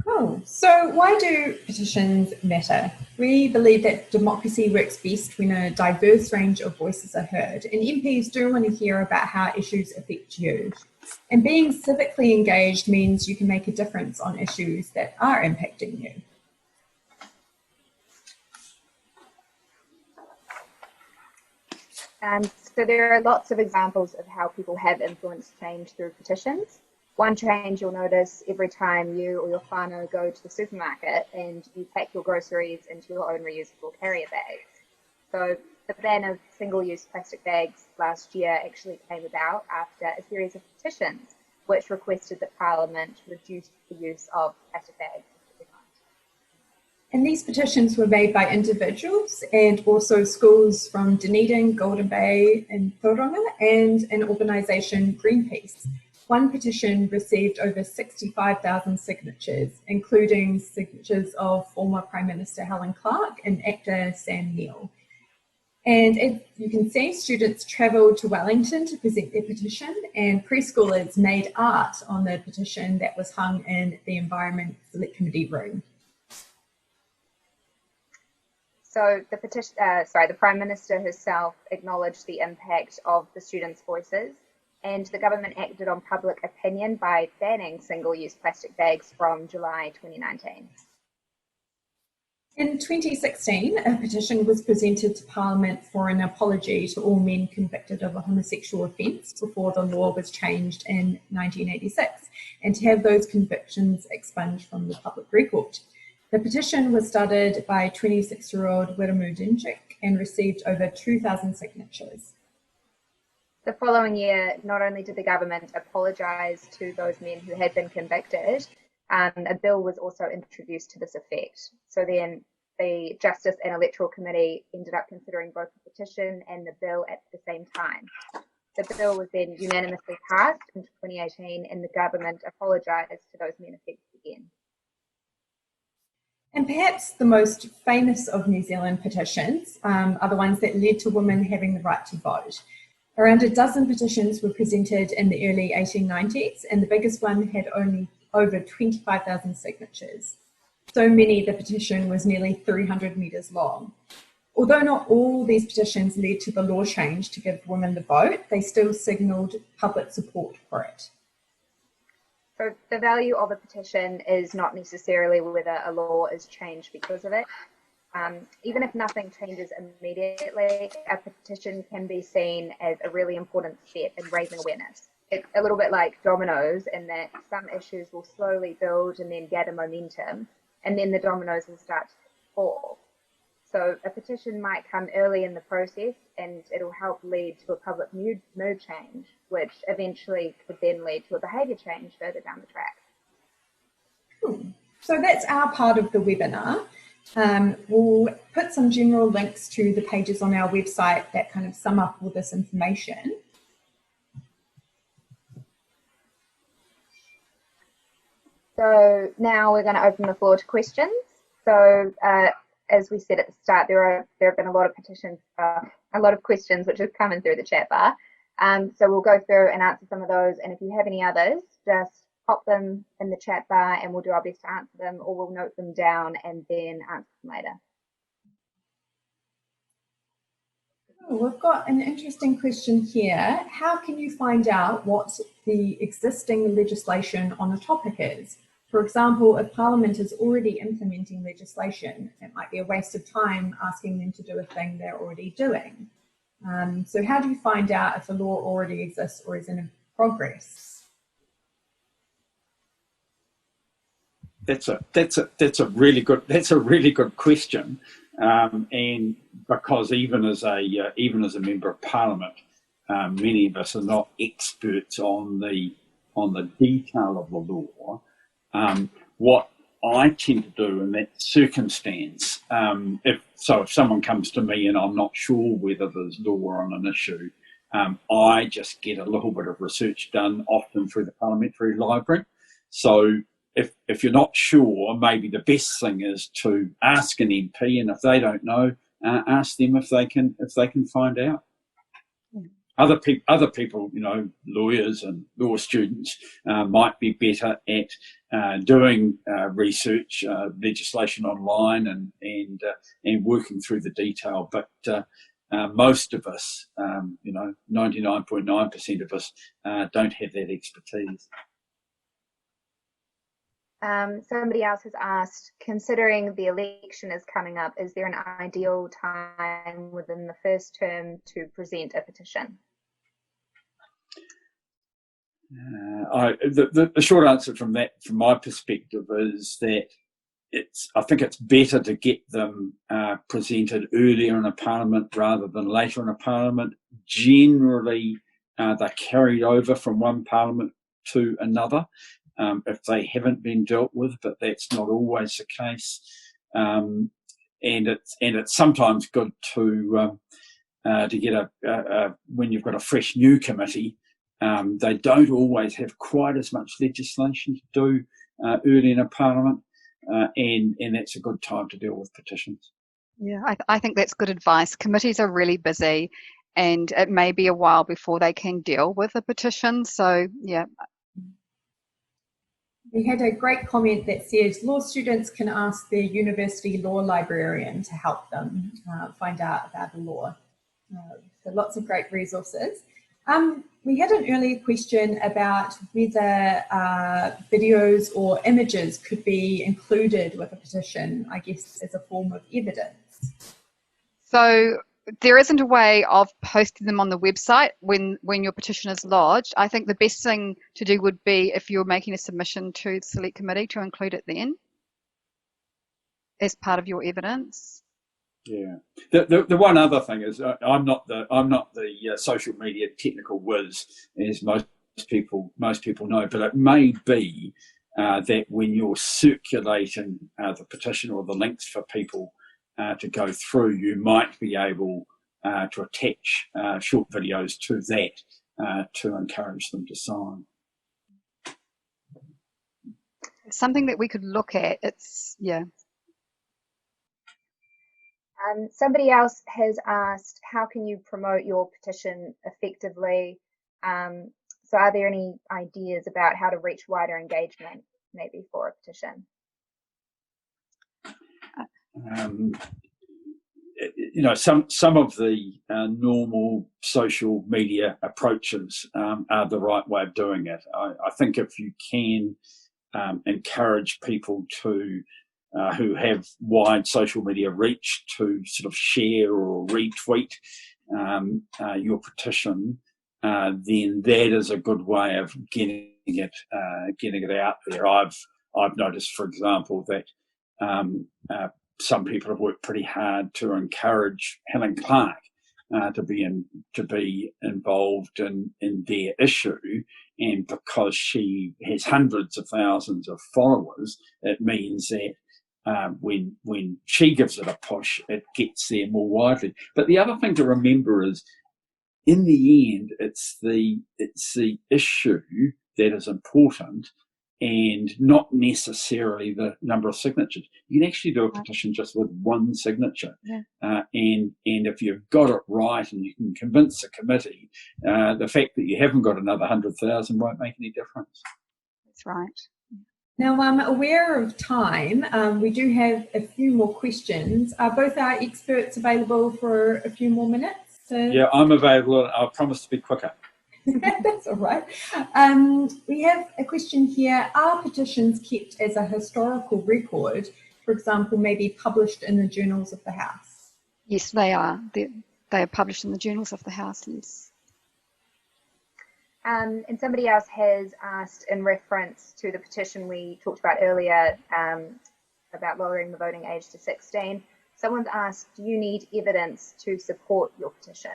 Cool. So why do petitions matter? We believe that democracy works best when a diverse range of voices are heard, and MPs do want to hear about how issues affect you. And being civically engaged means you can make a difference on issues that are impacting you. So there are lots of examples of how people have influenced change through petitions. One change you'll notice every time you or your whānau go to the supermarket and you pack your groceries into your own reusable carrier bags. So the ban of single-use plastic bags last year actually came about after a series of petitions which requested that Parliament reduce the use of plastic bags. And these petitions were made by individuals and also schools from Dunedin, Golden Bay and Tauranga, and an organisation, Greenpeace. One petition received over 65,000 signatures, including signatures of former Prime Minister Helen Clark and actor Sam Neill. And as you can see, students travelled to Wellington to present their petition, and preschoolers made art on the petition that was hung in the Environment Select Committee room. So the Prime Minister herself acknowledged the impact of the students' voices, and the government acted on public opinion by banning single-use plastic bags from July 2019. In 2016, a petition was presented to Parliament for an apology to all men convicted of a homosexual offence before the law was changed in 1986, and to have those convictions expunged from the public record. The petition was started by 26-year-old Wiramu Dinjik and received over 2,000 signatures. The following year, not only did the government apologise to those men who had been convicted, a bill was also introduced to this effect. So then the Justice and Electoral Committee ended up considering both the petition and the bill at the same time. The bill was then unanimously passed in 2018, and the government apologised to those men affected again. And perhaps the most famous of New Zealand petitions are the ones that led to women having the right to vote. Around a dozen petitions were presented in the early 1890s, and the biggest one had only over 25,000 signatures. So many the petition was nearly 300 metres long. Although not all these petitions led to the law change to give women the vote, they still signalled public support for it. So the value of a petition is not necessarily whether a law is changed because of it. Even if nothing changes immediately, a petition can be seen as a really important step in raising awareness. It's a little bit like dominoes in that some issues will slowly build and then gather momentum, and then the dominoes will start to fall. So a petition might come early in the process and it'll help lead to a public mood change, which eventually could then lead to a behaviour change further down the track. So that's our part of the webinar. We'll put some general links to the pages on our website that kind of sum up all this information. So now we're going to open the floor to questions. So as we said at the start, there have been a lot of petitions, a lot of questions which have come in through the chat bar. So we'll go through and answer some of those, and if you have any others, just pop them in the chat bar and we'll do our best to answer them, or we'll note them down and then answer them later. We've got an interesting question here. How can you find out what the existing legislation on a topic is? For example, if Parliament is already implementing legislation, it might be a waste of time asking them to do a thing they're already doing. So how do you find out if a law already exists or is in progress? That's a really good question, and because even as a member of Parliament, many of us are not experts on the detail of the law. What I tend to do in that circumstance, if someone comes to me and I'm not sure whether there's law on an issue, I just get a little bit of research done, often through the Parliamentary Library. So if you're not sure, maybe the best thing is to ask an MP, and if they don't know, ask them if they can find out. Other people, you know, lawyers and law students might be better at doing research, legislation online, and working through the detail. But most of us, 99.9% of us, don't have that expertise. Somebody else has asked, considering the election is coming up, is there an ideal time within the first term to present a petition? The short answer from my perspective, is that I think it's better to get them presented earlier in a parliament rather than later in a parliament. Generally, they're carried over from one parliament to another if they haven't been dealt with, but that's not always the case. And it's sometimes good to get when you've got a fresh new committee. They don't always have quite as much legislation to do early in a parliament, and that's a good time to deal with petitions. Yeah, I think that's good advice. Committees are really busy and it may be a while before they can deal with a petition. So, yeah. We had a great comment that says law students can ask their university law librarian to help them find out about the law. So lots of great resources. We had an earlier question about whether videos or images could be included with a petition, I guess, as a form of evidence. So there isn't a way of posting them on the website when your petition is lodged. I think the best thing to do would be, if you're making a submission to the Select Committee, to include it then as part of your evidence. Yeah. The one other thing is, I'm not the social media technical whiz, as most people know, but it may be that when you're circulating the petition or the links for people to go through, you might be able to attach short videos to that to encourage them to sign. It's something that we could look at. Yeah. Somebody else has asked, how can you promote your petition effectively? So are there any ideas about how to reach wider engagement, maybe, for a petition? Some of the normal social media approaches are the right way of doing it. I think if you can encourage people to who have wide social media reach to sort of share or retweet your petition, then that is a good way of getting it out there. I've noticed, for example, that some people have worked pretty hard to encourage Helen Clark to be involved in their issue, and because she has hundreds of thousands of followers, it means that when she gives it a push, it gets there more widely. But the other thing to remember is, in the end, it's the issue that is important, and not necessarily the number of signatures. You can actually do a petition just with one signature. Yeah. And if you've got it right and you can convince the committee, the fact that you haven't got another 100,000 won't make any difference. That's right. Now, I'm aware of time. We do have a few more questions. Are both our experts available for a few more minutes? Yeah, I'm available. I'll promise to be quicker. That's all right. We have a question here. Are petitions kept as a historical record, for example, maybe published in the journals of the House? Yes, they are. They are published in the journals of the House, yes. And somebody else has asked, in reference to the petition we talked about earlier, about lowering the voting age to 16, someone's asked, do you need evidence to support your petition?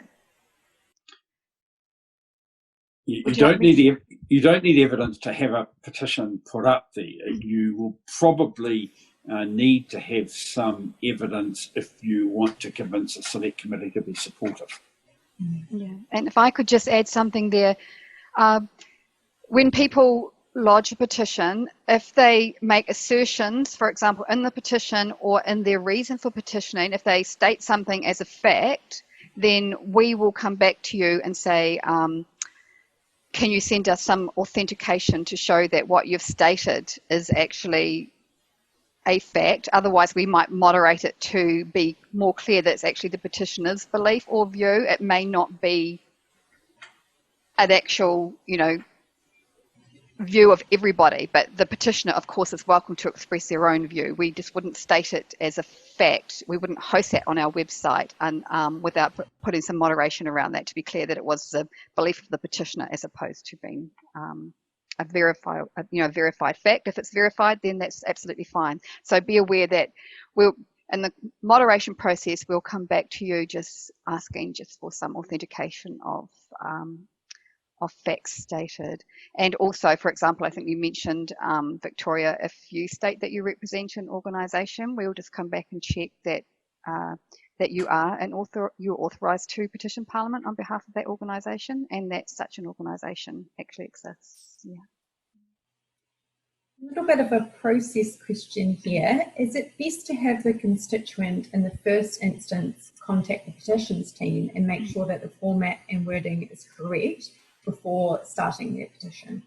You don't need evidence to have a petition put up there. You will probably need to have some evidence if you want to convince a select committee to be supportive. Yeah, and if I could just add something there, when people lodge a petition, if they make assertions, for example, in the petition or in their reason for petitioning, if they state something as a fact, then we will come back to you and say, can you send us some authentication to show that what you've stated is actually a fact? Otherwise, we might moderate it to be more clear that it's actually the petitioner's belief or view. It may not be an actual, view of everybody, but the petitioner, of course, is welcome to express their own view. We just wouldn't state it as a fact. We wouldn't host that on our website and without putting some moderation around that to be clear that it was the belief of the petitioner as opposed to being a verified fact. If it's verified, then that's absolutely fine. So be aware that in the moderation process, we'll come back to you just asking for some authentication of facts stated. And also, for example, I think you mentioned, Victoria, if you state that you represent an organisation, we'll just come back and check that that you are you're authorised to petition Parliament on behalf of that organisation, and that such an organisation actually exists. Yeah. A little bit of a process question here. Is it best to have the constituent in the first instance contact the petitions team and make sure that the format and wording is correct before starting their petition?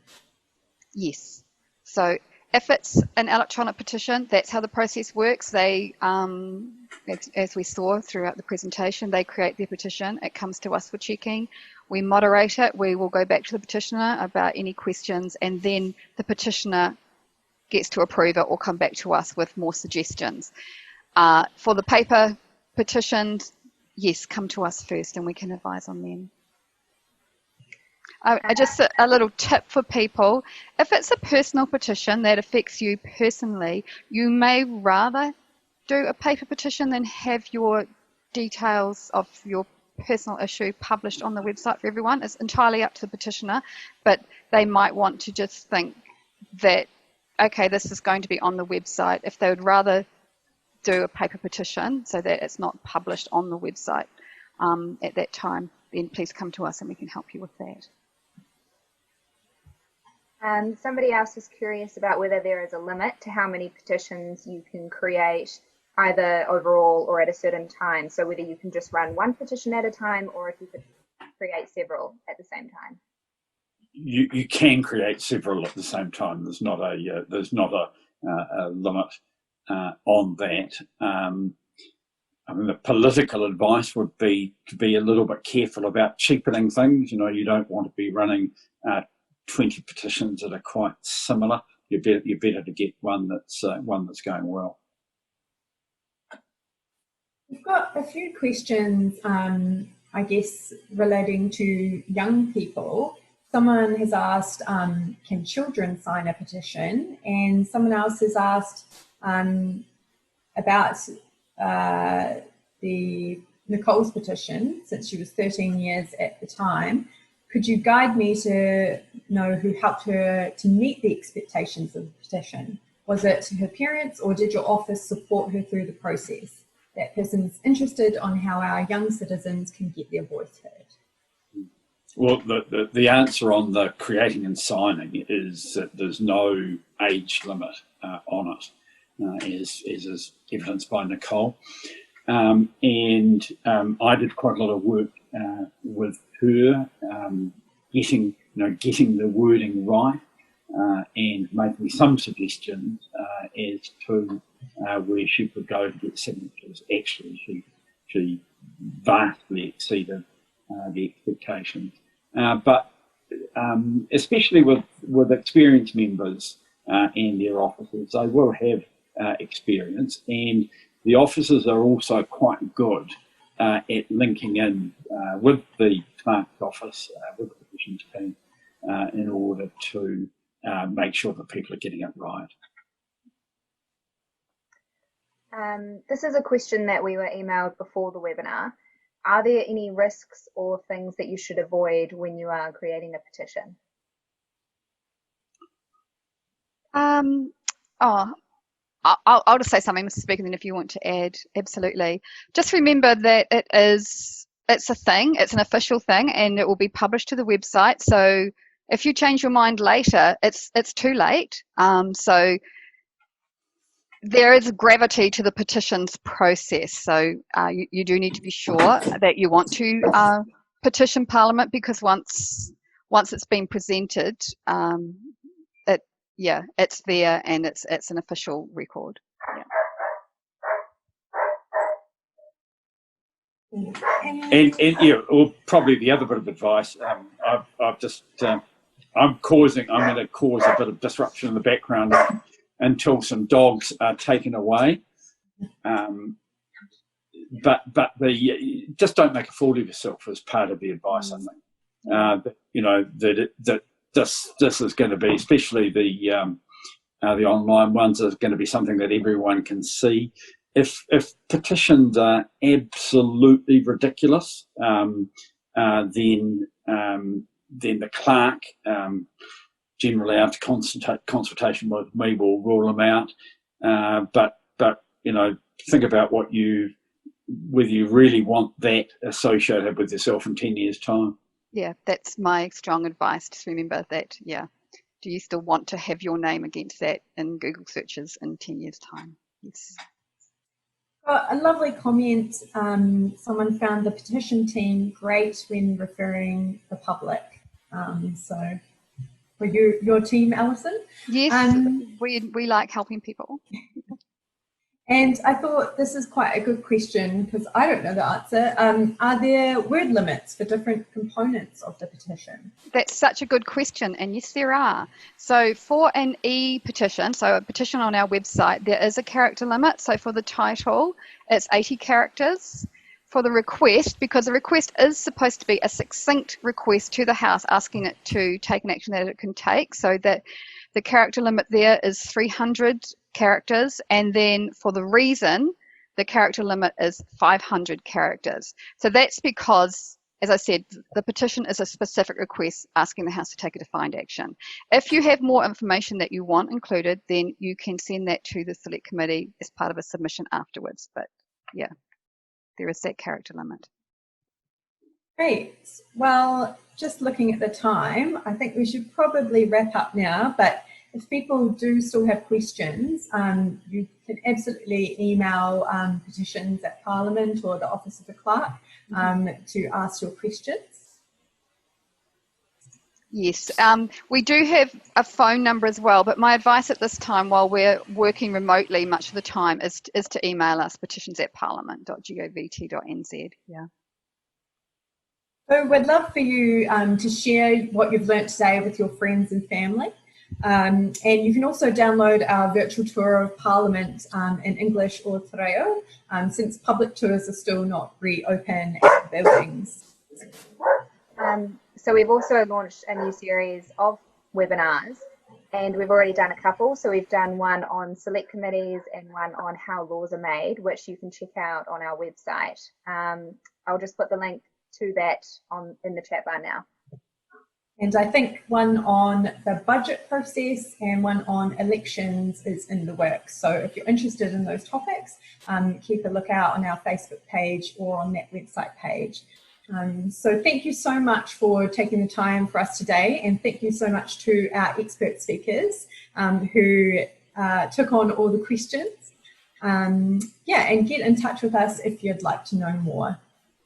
Yes. So if it's an electronic petition, that's how the process works. They, as we saw throughout the presentation, they create their petition. It comes to us for checking. We moderate it. We will go back to the petitioner about any questions, and then the petitioner gets to approve it or come back to us with more suggestions. For the paper petitions, yes, come to us first and we can advise on them. Just a little tip for people, if it's a personal petition that affects you personally, you may rather do a paper petition than have your details of your personal issue published on the website for everyone. It's entirely up to the petitioner, but they might want to just think that, okay, this is going to be on the website. If they would rather do a paper petition so that it's not published on the website at that time, then please come to us and we can help you with that. Somebody else is curious about whether there is a limit to how many petitions you can create, either overall or at a certain time. So whether you can just run one petition at a time or if you could create several at the same time. You can create several at the same time. There's not a limit on that. I mean, the political advice would be to be a little bit careful about cheapening things. You know, you don't want to be running 20 petitions that are quite similar. You're better to get one that's going well. We've got a few questions, I guess, relating to young people. Someone has asked, can children sign a petition? And someone else has asked about the Nicole's petition, since she was 13 years at the time. Could you guide me to know who helped her to meet the expectations of the petition? Was it her parents, or did your office support her through the process? That person's interested on how our young citizens can get their voice heard. Well, the answer on the creating and signing is that there's no age limit on it, as is evidenced by Nicole. And I did quite a lot of work with her, getting the wording right, and making some suggestions as to where she could go to get signatures. Actually, she vastly exceeded the expectations. But especially with experienced members and their officers, they will have experience, and the officers are also quite good at linking in with the clerk's office, with the petitions team, in order to make sure that people are getting it right. This is a question that we were emailed before the webinar. Are there any risks or things that you should avoid when you are creating a petition? I'll just say something, Mr. Speaker, and then if you want to add, absolutely. Just remember that it's a thing, it's an official thing, and it will be published to the website. So if you change your mind later, it's too late. So there is gravity to the petitions process. So you do need to be sure that you want to petition Parliament, because once it's been presented, it's there and it's an official record. Yeah. And yeah, well, probably the other bit of advice, I'm going to cause a bit of disruption in the background until some dogs are taken away. But just don't make a fool of yourself as part of the advice, I think. That this is going to be, especially the online ones, is going to be something that everyone can see. If petitions are absolutely ridiculous, then the clerk, generally after consultation with me, will rule them out. But think about whether you really want that associated with yourself in 10 years' time. Yeah, that's my strong advice. Just remember that, yeah, Do you still want to have your name against that in Google searches in 10 years' time? Yes. Got a lovely comment. Someone found the petition team great when referring the public. So for your team, Alyson? Yes, we like helping people. And I thought this is quite a good question because I don't know the answer. Are there word limits for different components of the petition? That's such a good question, and yes, there are. So for an e-petition, so a petition on our website, there is a character limit. So for the title, it's 80 characters. For the request, because the request is supposed to be a succinct request to the House asking it to take an action that it can take, so that the character limit there is 300 characters, and then for the reason, the character limit is 500 characters. So that's because, as I said, the petition is a specific request asking the House to take a defined action. If you have more information that you want included, then you can send that to the Select Committee as part of a submission afterwards. But yeah, there is that character limit. Great. Well, just looking at the time, I think we should probably wrap up now, but if people do still have questions, you can absolutely email petitions at Parliament or the Office of the Clerk to ask your questions. Yes, we do have a phone number as well, but my advice at this time, while we're working remotely much of the time, is to email us, petitions@parliament.govt.nz. Yeah. So we'd love for you to share what you've learnt today with your friends and family. And you can also download our virtual tour of Parliament in English or Te Reo, since public tours are still not reopen at the buildings. So we've also launched a new series of webinars, and we've already done a couple. So we've done one on select committees and one on how laws are made, which you can check out on our website. I'll just put the link to that in the chat bar now. And I think one on the budget process and one on elections is in the works. So if you're interested in those topics, keep a lookout on our Facebook page or on that website page. So thank you so much for taking the time for us today, and thank you so much to our expert speakers who took on all the questions. And get in touch with us if you'd like to know more.